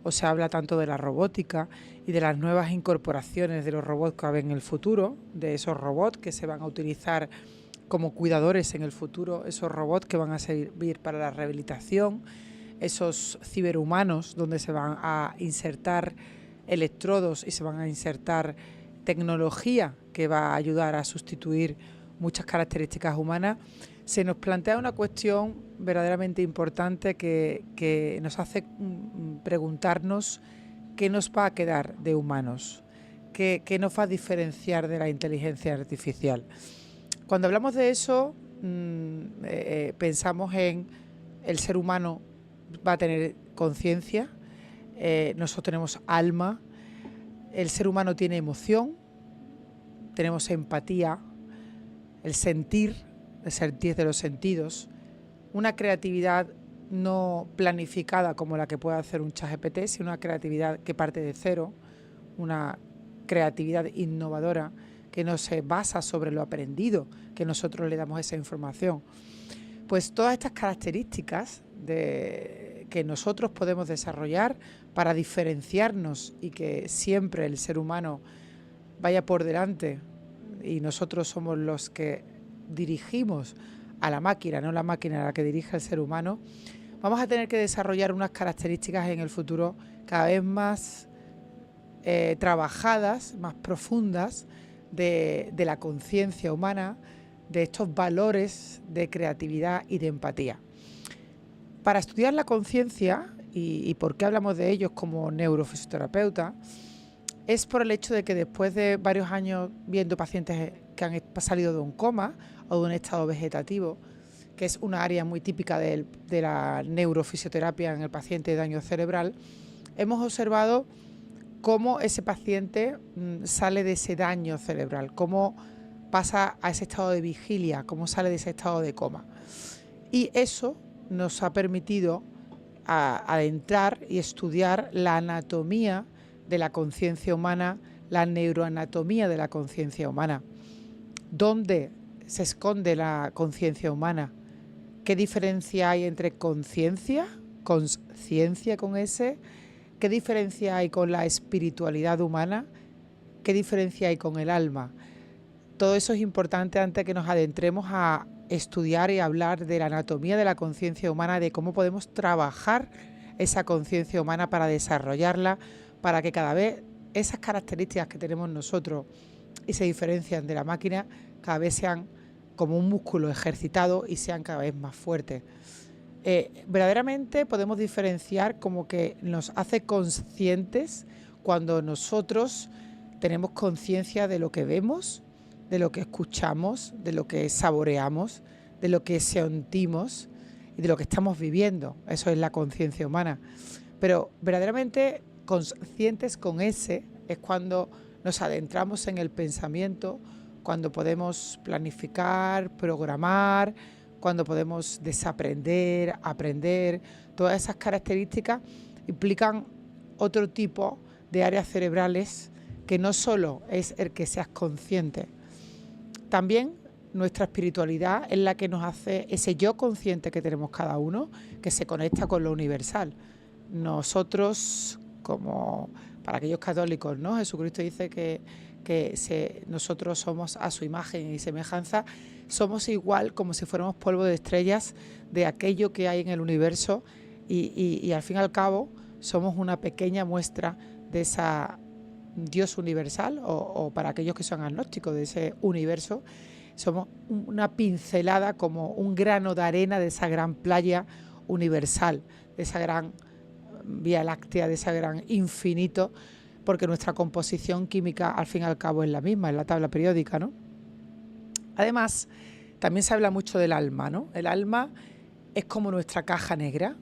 o se habla tanto de la robótica y de las nuevas incorporaciones de los robots que va a haber en el futuro, de esos robots que se van a utilizar como cuidadores en el futuro, esos robots que van a servir para la rehabilitación, esos ciberhumanos donde se van a insertar electrodos y se van a insertar tecnología que va a ayudar a sustituir muchas características humanas. Se nos plantea una cuestión verdaderamente importante que nos hace preguntarnos qué nos va a quedar de humanos, qué nos va a diferenciar de la inteligencia artificial. Cuando hablamos de eso, pensamos en el ser humano va a tener conciencia, nosotros tenemos alma, el ser humano tiene emoción, tenemos empatía, el sentir de los sentidos, una creatividad no planificada como la que puede hacer un ChatGPT, sino una creatividad que parte de cero, una creatividad innovadora que no se basa sobre lo aprendido, que nosotros le damos esa información. Pues todas estas características que nosotros podemos desarrollar para diferenciarnos y que siempre el ser humano vaya por delante y nosotros somos los que dirigimos a la máquina, no la máquina a la que dirige el ser humano, vamos a tener que desarrollar unas características en el futuro cada vez más trabajadas, más profundas de la conciencia humana, de estos valores de creatividad y de empatía. Para estudiar la conciencia, y por qué hablamos de ellos como neurofisioterapeuta, es por el hecho de que después de varios años viendo pacientes que han salido de un coma o de un estado vegetativo, que es una área muy típica de la neurofisioterapia en el paciente de daño cerebral, hemos observado cómo ese paciente sale de ese daño cerebral, cómo pasa a ese estado de vigilia, cómo sale de ese estado de coma. Y eso nos ha permitido adentrar y estudiar la anatomía de la conciencia humana, la neuroanatomía de la conciencia humana. ¿Dónde se esconde la conciencia humana? ¿Qué diferencia hay entre conciencia con S? ¿Qué diferencia hay con la espiritualidad humana? ¿Qué diferencia hay con el alma? Todo eso es importante antes de que nos adentremos a estudiar y hablar de la anatomía de la conciencia humana, de cómo podemos trabajar esa conciencia humana para desarrollarla, para que cada vez esas características que tenemos nosotros y se diferencian de la máquina, cada vez sean como un músculo ejercitado y sean cada vez más fuertes. Verdaderamente podemos diferenciar como que nos hace conscientes cuando nosotros tenemos conciencia de lo que vemos, de lo que escuchamos, de lo que saboreamos, de lo que sentimos y de lo que estamos viviendo. Eso es la conciencia humana. Pero verdaderamente conscientes con ese es cuando nos adentramos en el pensamiento, cuando podemos planificar, programar, cuando podemos desaprender, aprender. Todas esas características implican otro tipo de áreas cerebrales que no solo es el que seas consciente. También nuestra espiritualidad es la que nos hace ese yo consciente que tenemos cada uno, que se conecta con lo universal. Nosotros, como para aquellos católicos, ¿no? Jesucristo dice que nosotros somos a su imagen y semejanza, somos igual como si fuéramos polvo de estrellas de aquello que hay en el universo y al fin y al cabo somos una pequeña muestra de esa Dios universal o para aquellos que son agnósticos de ese universo, somos una pincelada como un grano de arena de esa gran playa universal, de esa gran Vía Láctea, de ese gran infinito, porque nuestra composición química al fin y al cabo es la misma, es la tabla periódica, ¿no? Además, también se habla mucho del alma, ¿no? El alma es como nuestra caja negra,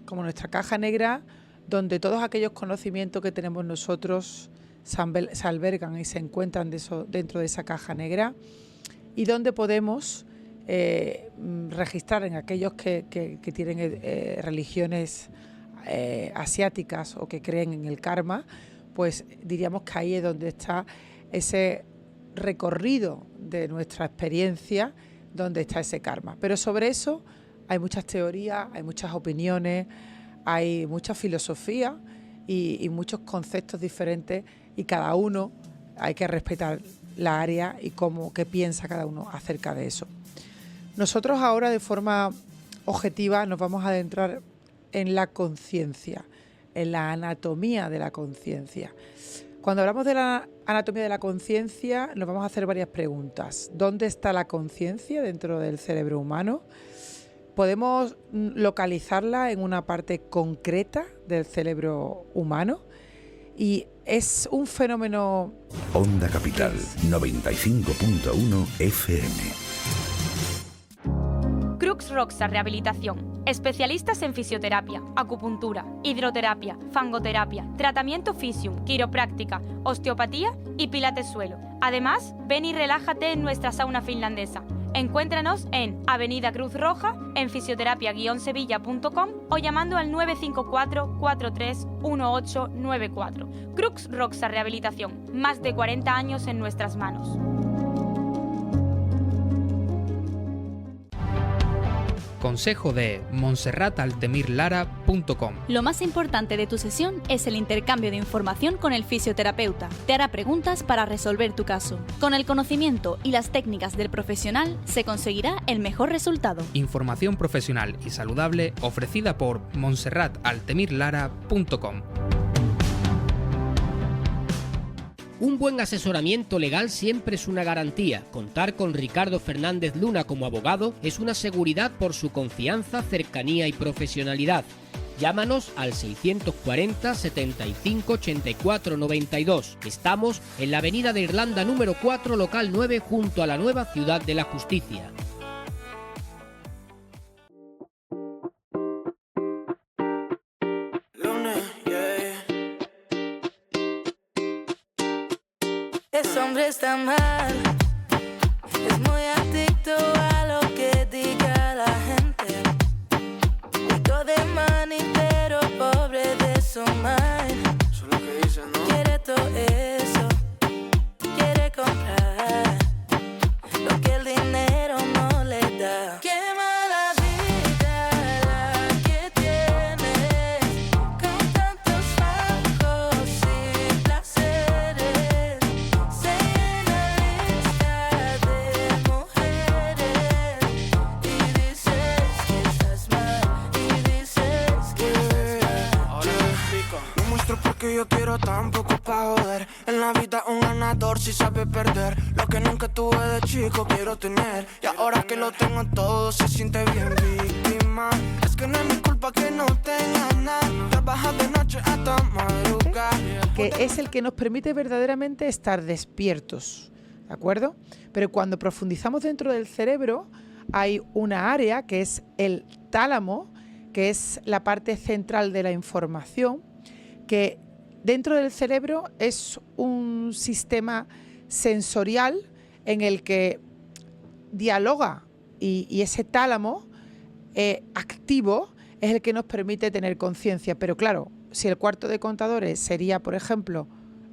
donde todos aquellos conocimientos que tenemos nosotros se albergan y se encuentran dentro de esa caja negra y donde podemos registrar en aquellos que tienen religiones asiáticas o que creen en el karma, pues diríamos que ahí es donde está ese recorrido de nuestra experiencia, donde está ese karma. Pero sobre eso hay muchas teorías, hay muchas opiniones, hay mucha filosofía y muchos conceptos diferentes, y cada uno hay que respetar la área y qué piensa cada uno acerca de eso. Nosotros ahora, de forma objetiva, nos vamos a adentrar en la conciencia, en la anatomía de la conciencia. Cuando hablamos de la anatomía de la conciencia, nos vamos a hacer varias preguntas. ¿Dónde está la conciencia dentro del cerebro humano? ¿Podemos localizarla en una parte concreta del cerebro humano? Y es un fenómeno... Onda Capital, 95.1 FM. Crux Roxa Rehabilitación. Especialistas en fisioterapia, acupuntura, hidroterapia, fangoterapia, tratamiento Fisium, quiropráctica, osteopatía y pilates suelo. Además, ven y relájate en nuestra sauna finlandesa. Encuéntranos en Avenida Cruz Roja, en fisioterapia-sevilla.com o llamando al 954 43 1894. Crux Roxa Rehabilitación. Más de 40 años en nuestras manos. Consejo de monserrataltemirlara.com. Lo más importante de tu sesión es el intercambio de información con el fisioterapeuta. Te hará preguntas para resolver tu caso. Con el conocimiento y las técnicas del profesional se conseguirá el mejor resultado. Información profesional y saludable ofrecida por monserrataltemirlara.com. Un buen asesoramiento legal siempre es una garantía. Contar con Ricardo Fernández Luna como abogado es una seguridad por su confianza, cercanía y profesionalidad. Llámanos al 640 75 84 92. Estamos en la Avenida de Irlanda número 4, local 9, junto a la nueva Ciudad de la Justicia. Ese hombre está mal, es muy adicto a lo que diga la gente. Rico de money, pero pobre de su mind. Eso es lo que dicen, ¿no? Quiere todo eso, quiere comprar lo que el dinero no le da. Qué mala vida la que tiene, con tantos bajos y placeres. Se llena lista de mujeres y dices que estás mal, y dices que estás mal. Ahora me explico. No muestro porque yo quiero tampoco pa' joder. En la vida un ganador si sabe perder. Lo que nunca tuve de chico quiero tener. Y ahora que lo tengo todo se siente bien víctima. Es que no es mi culpa que no tenga nada. Trabaja de noche hasta madrugar. Que es el que nos permite verdaderamente estar despiertos, ¿de acuerdo? Pero cuando profundizamos dentro del cerebro, hay una área que es el tálamo, que es la parte central de la información, que dentro del cerebro es un sistema sensorial en el que dialoga y ese tálamo activo es el que nos permite tener conciencia. Pero claro, si el cuarto de contadores sería, por ejemplo,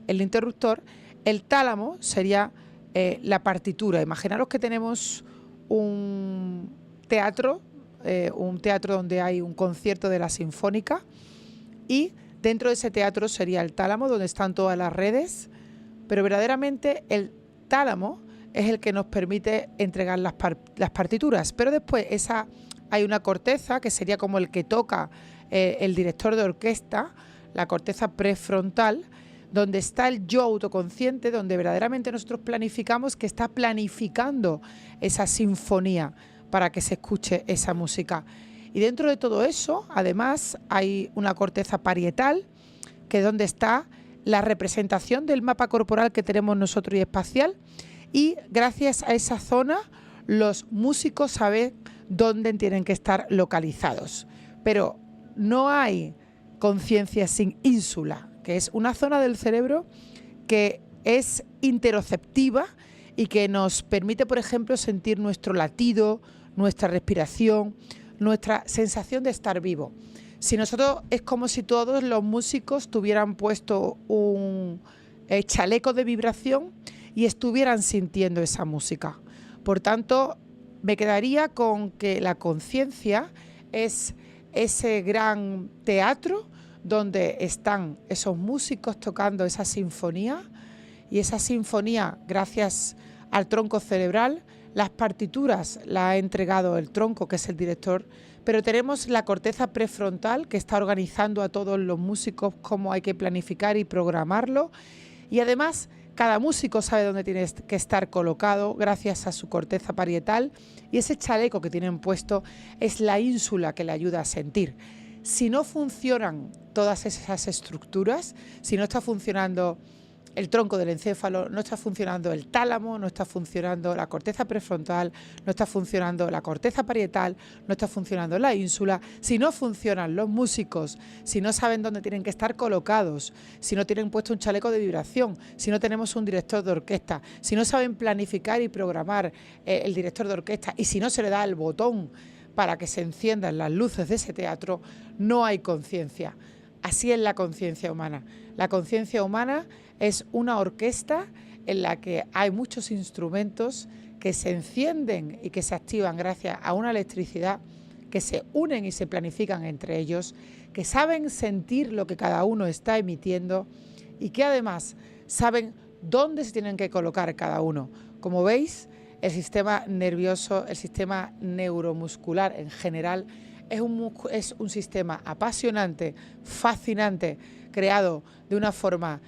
el interruptor, el tálamo sería la partitura. Imaginaros que tenemos un teatro donde hay un concierto de la Sinfónica, y dentro de ese teatro sería el tálamo, donde están todas las redes, pero verdaderamente el tálamo es el que nos permite entregar las partituras. Pero después hay una corteza que sería como el que toca el director de orquesta, la corteza prefrontal, donde está el yo autoconsciente, donde verdaderamente nosotros planificamos, que está planificando esa sinfonía para que se escuche esa música. Y dentro de todo eso, además, hay una corteza parietal, que es donde está la representación del mapa corporal que tenemos nosotros y espacial, y gracias a esa zona los músicos saben dónde tienen que estar localizados. Pero no hay conciencia sin ínsula, que es una zona del cerebro que es interoceptiva y que nos permite, por ejemplo, sentir nuestro latido, nuestra respiración, nuestra sensación de estar vivo. Si nosotros, es como si todos los músicos tuvieran puesto un chaleco de vibración y estuvieran sintiendo esa música. Por tanto, me quedaría con que la conciencia es ese gran teatro donde están esos músicos tocando esa sinfonía, y esa sinfonía, gracias al tronco cerebral, las partituras las ha entregado el tronco, que es el director, pero tenemos la corteza prefrontal que está organizando a todos los músicos cómo hay que planificar y programarlo, y además cada músico sabe dónde tiene que estar colocado gracias a su corteza parietal, y ese chaleco que tienen puesto es la ínsula que le ayuda a sentir. Si no funcionan todas esas estructuras, si no está funcionando el tronco del encéfalo, no está funcionando el tálamo, no está funcionando la corteza prefrontal, no está funcionando la corteza parietal, no está funcionando la ínsula, si no funcionan los músicos, si no saben dónde tienen que estar colocados, si no tienen puesto un chaleco de vibración, si no tenemos un director de orquesta, si no saben planificar y programar el director de orquesta, y si no se le da el botón para que se enciendan las luces de ese teatro, no hay conciencia. Así es la conciencia humana. La conciencia humana es una orquesta en la que hay muchos instrumentos que se encienden y que se activan gracias a una electricidad, que se unen y se planifican entre ellos, que saben sentir lo que cada uno está emitiendo y que además saben dónde se tienen que colocar cada uno. Como veis, el sistema nervioso, el sistema neuromuscular en general, es un sistema apasionante, fascinante, creado de una forma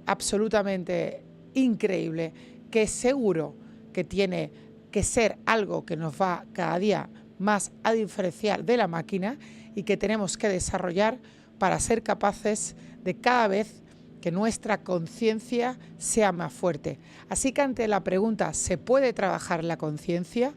absolutamente increíble, que seguro que tiene que ser algo que nos va cada día más a diferenciar de la máquina y que tenemos que desarrollar para ser capaces de cada vez que nuestra conciencia sea más fuerte. Así que ante la pregunta, ¿se puede trabajar la conciencia?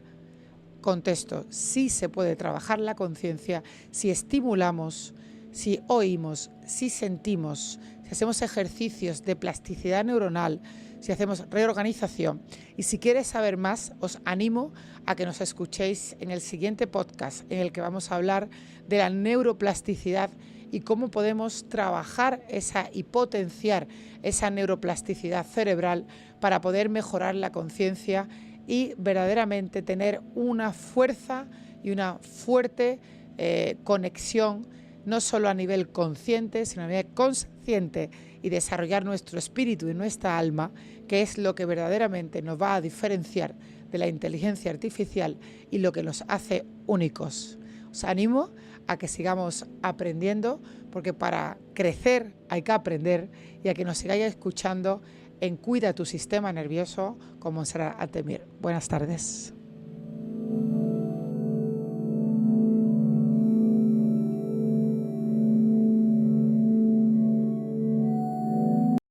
Contesto, sí se puede trabajar la conciencia si estimulamos, si oímos, si sentimos, si hacemos ejercicios de plasticidad neuronal, si hacemos reorganización. Y si quieres saber más, os animo a que nos escuchéis en el siguiente podcast, en el que vamos a hablar de la neuroplasticidad y cómo podemos trabajar esa y potenciar esa neuroplasticidad cerebral para poder mejorar la conciencia y verdaderamente tener una fuerza y una fuerte conexión, no solo a nivel consciente, sino a nivel consciente, y desarrollar nuestro espíritu y nuestra alma, que es lo que verdaderamente nos va a diferenciar de la inteligencia artificial y lo que nos hace únicos. Os animo a que sigamos aprendiendo, porque para crecer hay que aprender, y a que nos sigáis escuchando en Cuida tu Sistema Nervioso con Montserrat Altemir. Buenas tardes.